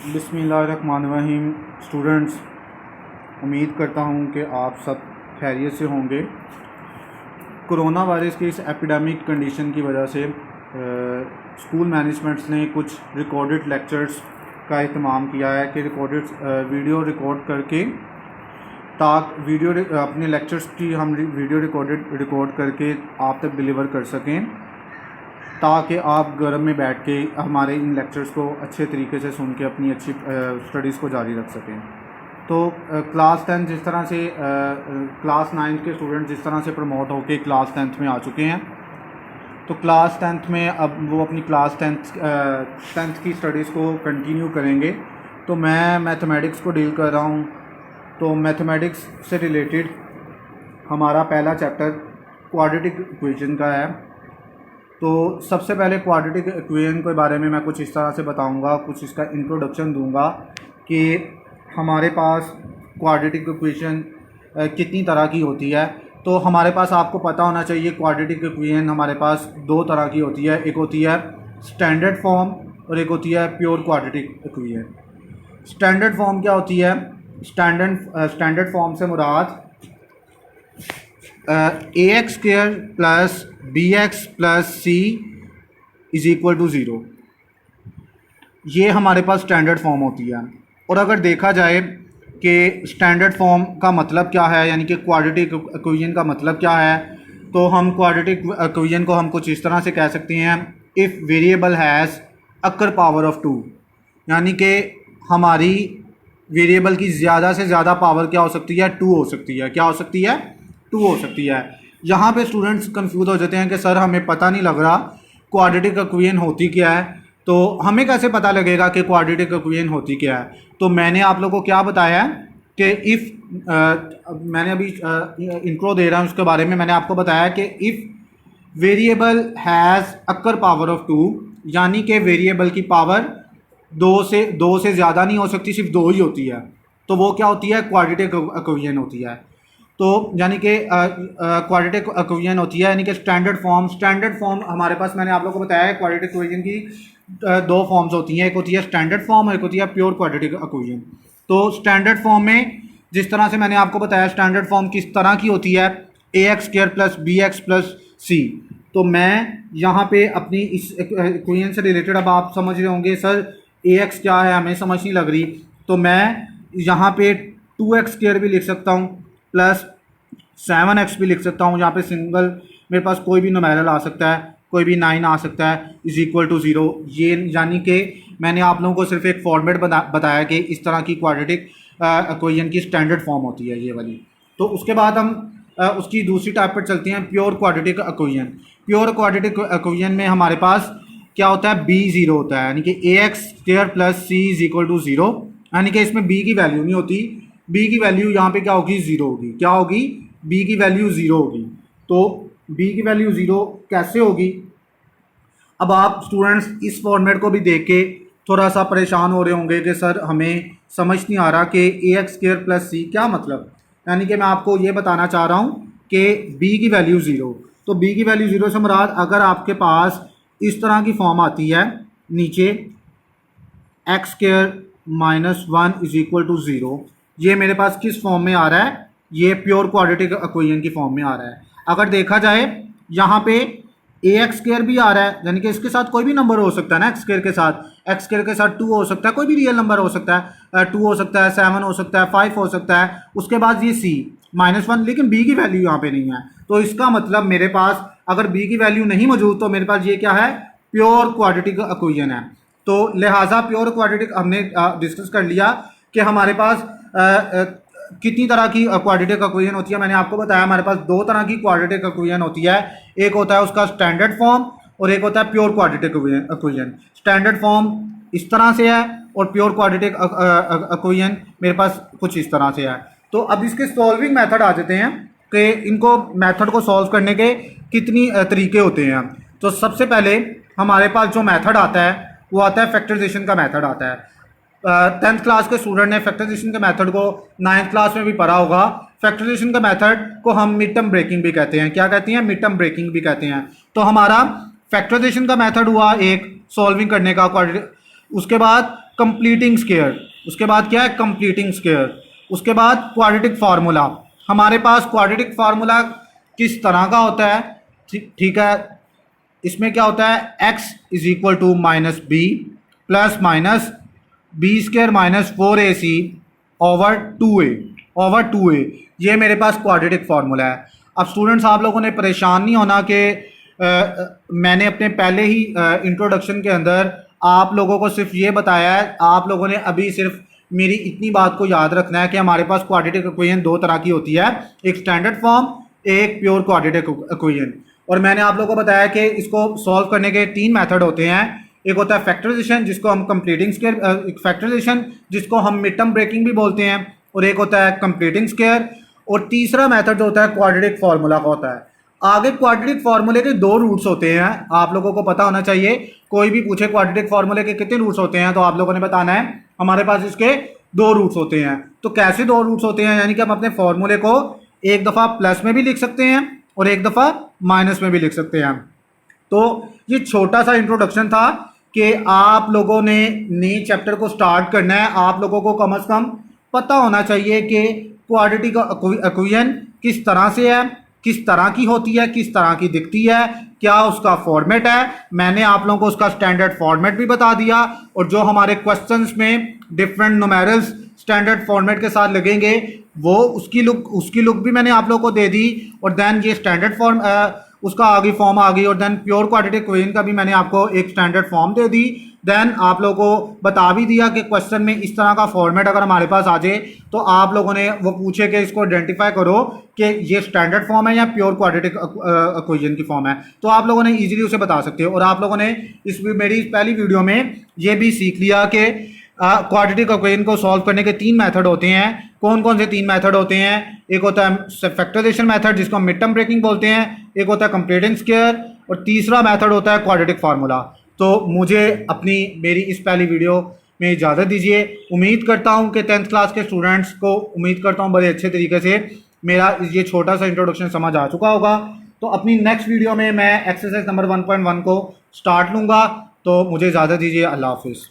बिस्मिल्लाहिर्रहमानिर्रहीम। स्टूडेंट्स, उम्मीद करता हूँ कि आप सब खैरियत से होंगे। कोरोना वायरस की इस एपिडेमिक कंडीशन की वजह से स्कूल मैनेजमेंट्स ने कुछ रिकॉर्डेड लेक्चर्स का एहतमाम किया है कि वीडियो रिकॉर्ड करके अपने लेक्चर्स की हम वीडियो रिकॉर्ड करके आप तक डिलीवर कर सकें, ताकि आप घर में बैठ के हमारे इन लेक्चर्स को अच्छे तरीके से सुन के अपनी अच्छी स्टडीज़ को जारी रख सकें। तो क्लास 10 जिस तरह से क्लास 9 के स्टूडेंट जिस तरह से प्रमोट होके क्लास 10th में आ चुके हैं, तो क्लास 10th में अब वो अपनी क्लास 10th की स्टडीज़ को कंटिन्यू करेंगे। तो मैं मैथमेटिक्स को डील कर रहा हूँ। तो मैथमेटिक्स से रिलेटेड हमारा पहला चैप्टर क्वाड्रेटिक इक्वेशन का है। तो सबसे पहले क्वाड्रेटिक इक्वेशन के बारे में मैं कुछ इस तरह से बताऊंगा, कुछ इसका इंट्रोडक्शन दूंगा कि हमारे पास क्वाड्रेटिक इक्वेशन कितनी तरह की होती है। तो हमारे पास आपको पता होना चाहिए क्वाड्रेटिक इक्वेशन हमारे पास दो तरह की होती है, एक होती है स्टैंडर्ड फॉर्म और एक होती है pure quadratic equation. Standard form क्या होती है? स्टैंडर्ड फॉर्म से मुराद ax square plus bx plus c is equal to 0, ये हमारे पास स्टैंडर्ड फॉर्म होती है। और अगर देखा जाए कि स्टैंडर्ड फॉर्म का मतलब क्या है, यानी कि क्वाड्रेटिक इक्वेशन का मतलब क्या है, तो हम क्वाड्रेटिक इक्वेशन को हम कुछ इस तरह से कह सकते हैं, if variable has occur power of 2, यानी कि हमारी वेरिएबल की ज़्यादा से ज़्यादा पावर क्या हो सकती है? 2 हो सकती है। क्या हो सकती है? 2 हो सकती है। यहाँ पे स्टूडेंट्स कंफ्यूज हो जाते हैं कि सर हमें पता नहीं लग रहा क्वाड्रेटिक इक्वेशन होती क्या है, तो हमें कैसे पता लगेगा कि क्वाड्रेटिक इक्वेशन होती क्या है? तो मैंने आप लोगों को क्या बताया है कि मैंने अभी इंट्रो दे रहा हूँ उसके बारे में। मैंने आपको बताया कि if variable has occur power of 2, यानी कि वेरिएबल की पावर दो से ज़्यादा नहीं हो सकती, सिर्फ 2 ही होती है, तो वो क्या होती है? क्वाड्रेटिक इक्वेशन होती है। तो यानी कि क्वाड्रेटिक इक्वेशन होती है, यानी कि स्टैंडर्ड फॉर्म हमारे पास, मैंने आप लोगों को बताया है क्वाड्रेटिक इक्वेशन की दो फॉर्म्स होती हैं, एक होती है स्टैंडर्ड फॉर्म और एक होती है प्योर क्वाड्रेटिक इक्वेशन। तो स्टैंडर्ड फॉर्म में जिस तरह से मैंने आपको बताया स्टैंडर्ड फॉर्म किस तरह की होती है, ax square plus bx plus c। तो मैं यहाँ पे अपनी इस इक्वेशन से रिलेटेड, अब आप समझ रहे होंगे सर ax क्या है, हमें समझ नहीं लग रही, तो मैं यहाँ पे 2x स्क्वायर भी लिख सकता हूँ प्लस 7x भी लिख सकता हूँ। यहाँ पे सिंगल मेरे पास कोई भी नुमेरल आ सकता है, कोई भी 9 आ सकता है, इज़ इक्वल टू 0। ये यानी कि मैंने आप लोगों को सिर्फ एक फॉर्मेट बताया कि इस तरह की क्वाड्रेटिक इक्वेशन की स्टैंडर्ड फॉर्म होती है ये वाली। तो उसके बाद हम उसकी दूसरी टाइप पर चलते हैं, pure quadratic equation. Pure quadratic equation में हमारे पास क्या होता है? b 0 होता है, यानी कि ax square plus c is equal to 0, यानी कि इसमें b की वैल्यू नहीं होती। b की वैल्यू यहाँ पे क्या होगी? 0 होगी। क्या होगी? b की वैल्यू 0 होगी। तो b की वैल्यू 0 कैसे होगी? अब आप स्टूडेंट्स इस फॉर्मेट को भी देख के थोड़ा सा परेशान हो रहे होंगे कि सर हमें समझ नहीं आ रहा कि ax स्क्वायर प्लस c क्या मतलब, यानी कि मैं आपको ये बताना चाह रहा हूँ कि b की वैल्यू 0, तो b की वैल्यू 0 से मुराद अगर आपके पास इस तरह की फॉर्म आती है नीचे x square minus 1 is equal to 0, ये मेरे पास किस फॉर्म में आ रहा है? ये प्योर क्वाड्रेटिक इक्वेशन की फॉर्म में आ रहा है। अगर देखा जाए यहाँ पे एक्स स्क्वायर भी आ रहा है, यानी कि इसके साथ कोई भी नंबर हो सकता है ना, एक्स स्क्वायर के साथ 2 हो सकता है, कोई भी रियल नंबर हो सकता है, 2 हो सकता है, 7 हो सकता है, 5 हो सकता है। उसके बाद ये c -1, लेकिन b की वैल्यू यहाँ पे नहीं है। तो इसका मतलब मेरे पास अगर b की वैल्यू नहीं मौजूद तो मेरे पास ये क्या है? प्योर क्वाड्रेटिक इक्वेशन है। तो लिहाजा प्योर क्वाड्रेटिक हमने डिस्कस कर लिया कि हमारे पास कितनी तरह की क्वाड्रेटिक इक्वेशन होती है। मैंने आपको बताया हमारे पास दो तरह की क्वाड्रेटिक इक्वेशन होती है, एक होता है उसका स्टैंडर्ड फॉर्म और एक होता है pure quadratic equation. Standard form इस तरह से है और प्योर क्वाड्रेटिक इक्वेशन मेरे पास कुछ इस तरह से है। तो अब इसके सॉल्विंग मेथड आ जाते हैं कि इनको मेथड को सॉल्व करने के कितनी तरीके होते हैं। तो सबसे पहले हमारे पास जो मेथड आता है वो आता है फैक्टराइजेशन का मेथड आता है। 10th क्लास के स्टूडेंट ने फैक्टराइजेशन के मेथड को 9th क्लास में भी पढ़ा होगा। फैक्टराइजेशन का मेथड को हम मिड टर्म ब्रेकिंग भी कहते हैं। क्या कहते हैं? मिड टर्म ब्रेकिंग भी कहते हैं। तो हमारा फैक्टराइजेशन का मेथड हुआ एक सॉल्विंग करने का। उसके बाद कंप्लीटिंग स्क्वायर, उसके बाद क्या है कंप्लीटिंग स्क्वायर, उसके बाद क्वाड्रेटिक फार्मूला। हमारे पास क्वाड्रेटिक फार्मूला किस तरह का होता है, ठीक है, इसमें क्या होता है x is equal to minus B plus minus B square minus 4ac over 2a, ये मेरे पास क्वाड्रेटिक फार्मूला है। अब स्टूडेंट्स आप लोगों ने परेशान नहीं होना कि मैंने अपने पहले ही इंट्रोडक्शन के अंदर आप लोगों को सिर्फ ये बताया है, आप लोगों ने अभी सिर्फ मेरी इतनी बात को याद रखना है कि हमारे पास क्वाड्रेटिक इक्वेशन दो तरह की होती है, एक स्टैंडर्ड फॉर्म, एक प्योर क्वाड्रेटिक इक्वेशन। और मैंने आप लोगों को बताया कि इसको सॉल्व करने के 3 मेथड होते हैं। एक होता है फैक्टराइजेशन जिसको हम कंप्लीटिंग स्क्वायर, फैक्टराइजेशन जिसको हम मिड टर्म ब्रेकिंग भी बोलते हैं, और एक होता है कंप्लीटिंग स्क्वायर, और तीसरा मेथड जो होता है क्वाड्रेटिक फार्मूला का होता है। आगे क्वाड्रेटिक फार्मूले के 2 रूट्स होते हैं, आप लोगों को पता होना चाहिए। कोई भी पूछे क्वाड्रेटिक फार्मूले के कितने रूट्स होते हैं तो आप लोगों ने बताना है हमारे पास इसके 2 रूट्स होते हैं। तो कैसे 2 रूट्स होते हैं, यानी कि हम अपने फॉर्मूले को एक दफ़ा प्लस में भी लिख सकते हैं और एक दफ़ा माइनस में भी लिख सकते हैं। तो ये छोटा सा इंट्रोडक्शन था कि आप लोगों ने नए चैप्टर को स्टार्ट करना है, आप लोगों को कम से कम पता होना चाहिए कि क्वाड्रेटिक इक्वेशन किस तरह से है, किस तरह की होती है, किस तरह की दिखती है, क्या उसका फॉर्मेट है। मैंने आप लोगों को उसका स्टैंडर्ड फॉर्मेट भी बता दिया, और जो हमारे क्वेश्चंस में डिफरेंट न्यूमेरल्स स्टैंडर्ड फॉर्मेट के साथ लगेंगे वो उसकी लुक भी मैंने आप लोगों को दे दी। और देन ये स्टैंडर्ड फॉर्म उसका आगे फॉर्म आ गई, और देन प्योर क्वाड्रेटिक इक्वेशन का भी मैंने आपको एक स्टैंडर्ड फॉर्म दे दी। देन आप लोगों को बता भी दिया कि क्वेश्चन में इस तरह का फॉर्मेट अगर हमारे पास आ जाए तो आप लोगों ने वो पूछे कि इसको आइडेंटिफाई करो कि ये स्टैंडर्ड फॉर्म है या प्योर क्वाड्रेटिक इक्वेशन की फॉर्म है, तो आप लोगों ने इजीली उसे बता सकते हो। और आप लोगों ने मेरी पहली वीडियो में ये भी सीख लिया कि क्वाड्रेटिक इक्वेशन को सॉल्व करने के 3 मेथड होते हैं। कौन कौन से 3 मेथड होते हैं, एक होता है फैक्टराइजेशन मेथड जिसको हम मिड टर्म ब्रेकिंग बोलते हैं, एक होता है कंप्लीटिंग स्क्वायर, और तीसरा मेथड होता है क्वाड्रेटिक फार्मूला। तो मुझे मेरी इस पहली वीडियो में इजाज़त दीजिए। उम्मीद करता हूं कि 10th क्लास के स्टूडेंट्स को उम्मीद करता हूं बड़े अच्छे तरीके से मेरा ये छोटा सा इंट्रोडक्शन समझ आ चुका होगा। तो अपनी नेक्स्ट वीडियो में मैं एक्सरसाइज नंबर 1.1 को स्टार्ट लूँगा। तो मुझे इजाज़त दीजिए, अल्लाह हाफिज़।